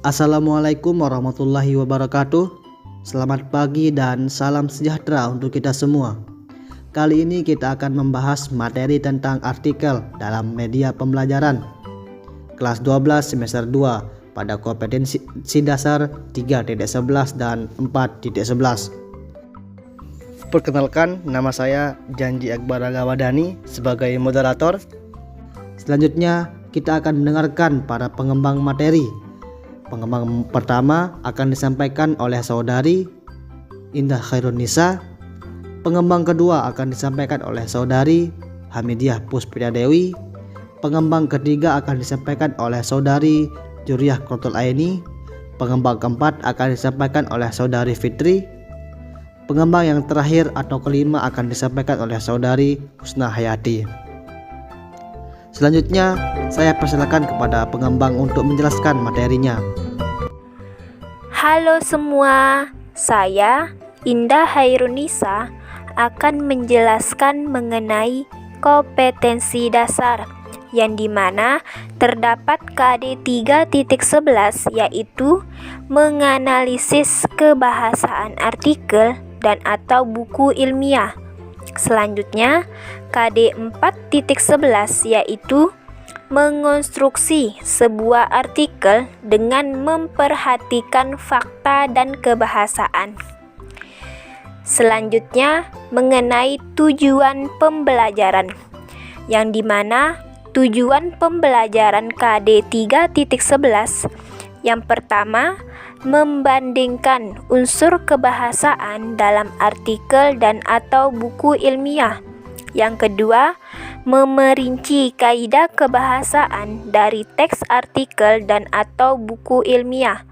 Assalamualaikum warahmatullahi wabarakatuh. Selamat pagi dan salam sejahtera untuk kita semua. Kali ini kita akan membahas materi tentang artikel dalam media pembelajaran kelas 12 semester 2 pada kompetensi dasar 3.11 dan 4.11. Perkenalkan, nama saya Janji Akbar Agawadani sebagai moderator. Selanjutnya kita akan mendengarkan para pengembang materi. Pengembang pertama akan disampaikan oleh saudari Indah Khairunisa. Pengembang kedua akan disampaikan oleh saudari Hamidiah Puspita Dewi. Pengembang ketiga akan disampaikan oleh saudari Juriah Krotul Aini. Pengembang keempat akan disampaikan oleh saudari Fitri. Pengembang yang terakhir atau kelima akan disampaikan oleh saudari Husna Hayati. Selanjutnya, saya persilakan kepada pengembang untuk menjelaskan materinya. Halo semua, saya Indah Khairunisa akan menjelaskan mengenai kompetensi dasar yang dimana terdapat KD 3.11 yaitu menganalisis kebahasaan artikel dan atau buku ilmiah. Selanjutnya, KD 4.11 yaitu mengonstruksi sebuah artikel dengan memperhatikan fakta dan kebahasaan. Selanjutnya, mengenai tujuan pembelajaran, yang dimana tujuan pembelajaran KD 3.11 yang pertama, membandingkan unsur kebahasaan dalam artikel dan atau buku ilmiah. Yang kedua, memerinci kaidah kebahasaan dari teks artikel dan atau buku ilmiah.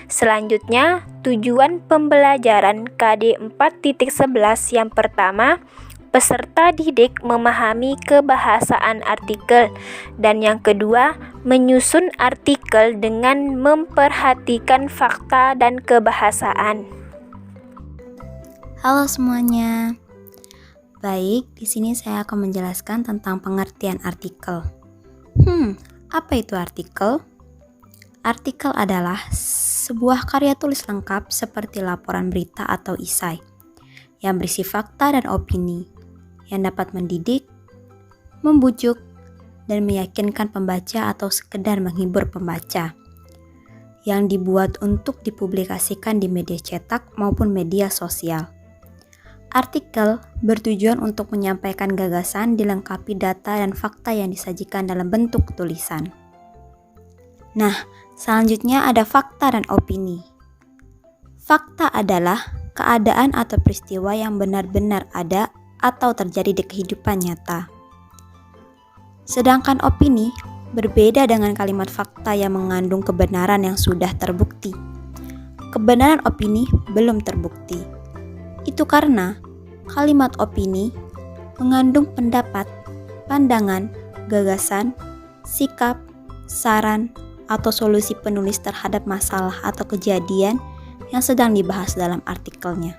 Selanjutnya, tujuan pembelajaran KD 4.11 yang pertama, peserta didik memahami kebahasaan artikel, dan yang kedua, menyusun artikel dengan memperhatikan fakta dan kebahasaan. Halo semuanya. Baik, di sini saya akan menjelaskan tentang pengertian artikel. Apa itu artikel? Artikel adalah sebuah karya tulis lengkap seperti laporan berita atau isai yang berisi fakta dan opini yang dapat mendidik, membujuk, dan meyakinkan pembaca atau sekedar menghibur pembaca, yang dibuat untuk dipublikasikan di media cetak maupun media sosial. Artikel bertujuan untuk menyampaikan gagasan dilengkapi data dan fakta yang disajikan dalam bentuk tulisan. Nah, selanjutnya ada fakta dan opini. Fakta adalah keadaan atau peristiwa yang benar-benar ada atau terjadi di kehidupan nyata. Sedangkan opini berbeda dengan kalimat fakta yang mengandung kebenaran yang sudah terbukti. Kebenaran opini belum terbukti. Itu karena kalimat opini mengandung pendapat, pandangan, gagasan, sikap, saran, atau solusi penulis terhadap masalah atau kejadian yang sedang dibahas dalam artikelnya.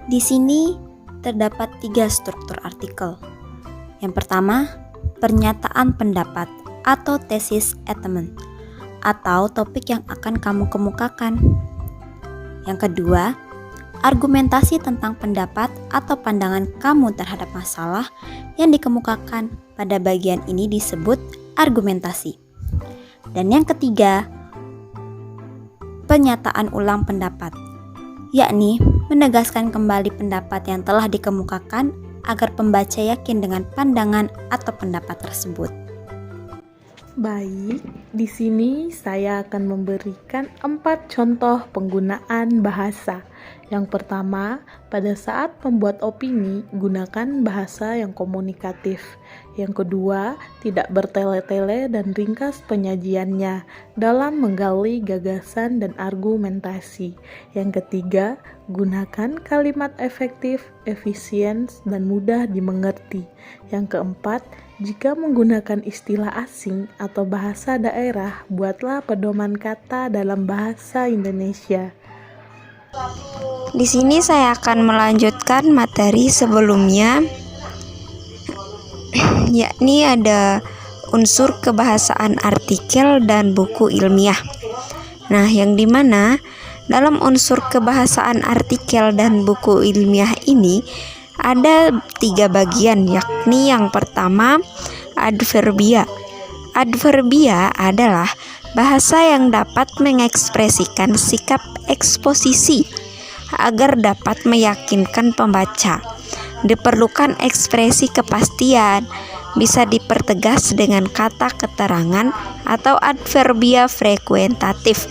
Di sini terdapat 3 struktur artikel. Yang pertama, pernyataan pendapat atau thesis statement atau topik yang akan kamu kemukakan. Yang kedua, argumentasi tentang pendapat atau pandangan kamu terhadap masalah yang dikemukakan. Pada bagian ini disebut argumentasi. Dan yang ketiga, penyataan ulang pendapat, yakni menegaskan kembali pendapat yang telah dikemukakan agar pembaca yakin dengan pandangan atau pendapat tersebut. Baik, di sini saya akan memberikan 4 contoh penggunaan bahasa. Yang pertama, pada saat membuat opini, gunakan bahasa yang komunikatif. Yang kedua, tidak bertele-tele dan ringkas penyajiannya dalam menggali gagasan dan argumentasi. Yang ketiga, gunakan kalimat efektif, efisien, dan mudah dimengerti. Yang keempat, jika menggunakan istilah asing atau bahasa daerah, buatlah pedoman kata dalam bahasa Indonesia. Di sini saya akan melanjutkan materi sebelumnya, yakni ada unsur kebahasaan artikel dan buku ilmiah. Nah, yang dimana dalam unsur kebahasaan artikel dan buku ilmiah ini ada 3 bagian, yakni yang pertama adverbia. Adverbia adalah bahasa yang dapat mengekspresikan sikap eksposisi agar dapat meyakinkan pembaca. Diperlukan ekspresi kepastian, bisa dipertegas dengan kata keterangan atau adverbia frekuentatif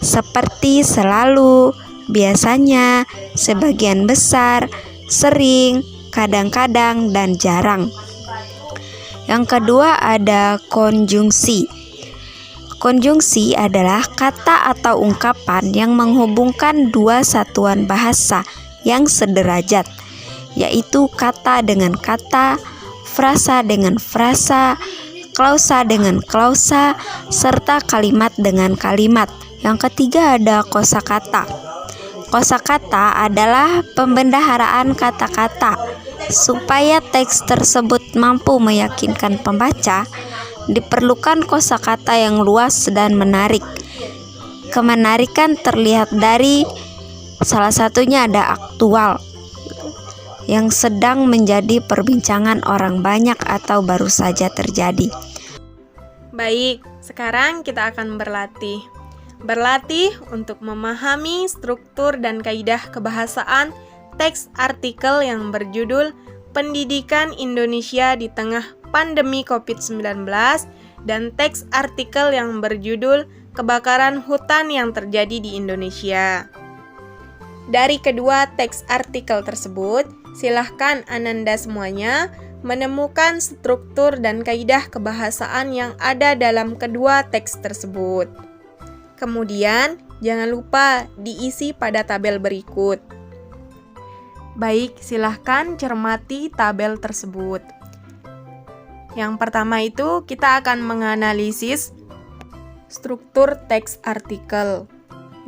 seperti selalu, biasanya, sebagian besar, sering, kadang-kadang, dan jarang. Yang kedua ada konjungsi. Konjungsi adalah kata atau ungkapan yang menghubungkan 2 satuan bahasa yang sederajat, yaitu kata dengan kata, frasa dengan frasa, klausa dengan klausa, serta kalimat dengan kalimat. Yang ketiga ada kosakata. Kosakata adalah pembendaharaan kata-kata. Supaya teks tersebut mampu meyakinkan pembaca, diperlukan kosakata yang luas dan menarik. Kemenarikan terlihat dari salah satunya ada aktual, yang sedang menjadi perbincangan orang banyak atau baru saja terjadi. Baik, sekarang kita akan berlatih. Berlatih untuk memahami struktur dan kaidah kebahasaan teks artikel yang berjudul Pendidikan Indonesia di Tengah Pandemi COVID-19 dan teks artikel yang berjudul Kebakaran Hutan yang Terjadi di Indonesia. Dari kedua teks artikel tersebut, silahkan Ananda semuanya menemukan struktur dan kaidah kebahasaan yang ada dalam kedua teks tersebut. Kemudian, jangan lupa diisi pada tabel berikut. Baik, silahkan cermati tabel tersebut. Yang pertama itu, kita akan menganalisis struktur teks artikel,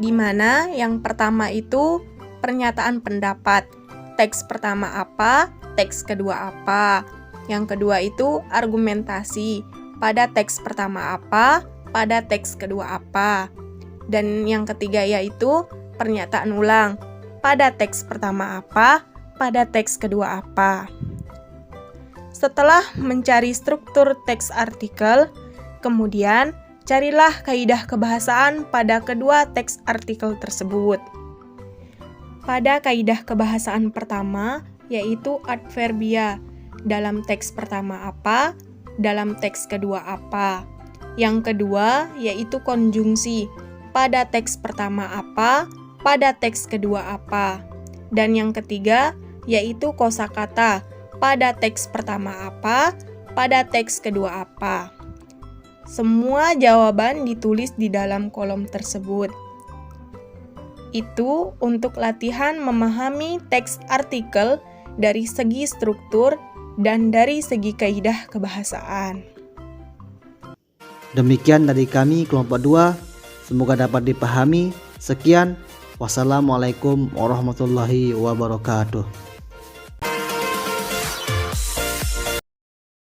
di mana yang pertama itu pernyataan pendapat. Teks pertama apa, teks kedua apa. Yang kedua itu argumentasi. Pada teks pertama apa, pada teks kedua apa. Dan yang ketiga yaitu pernyataan ulang. Pada teks pertama apa, pada teks kedua apa. Setelah mencari struktur teks artikel, kemudian carilah kaidah kebahasaan pada kedua teks artikel tersebut. Pada kaidah kebahasaan pertama, yaitu adverbia. Dalam teks pertama apa, dalam teks kedua apa. Yang kedua, yaitu konjungsi. Pada teks pertama apa, pada teks kedua apa. Dan yang ketiga, yaitu kosakata. Pada teks pertama apa, pada teks kedua apa. Semua jawaban ditulis di dalam kolom tersebut. Itu untuk latihan memahami teks artikel dari segi struktur dan dari segi kaidah kebahasaan. Demikian dari kami kelompok 2. Semoga dapat dipahami. Sekian. Wassalamualaikum warahmatullahi wabarakatuh.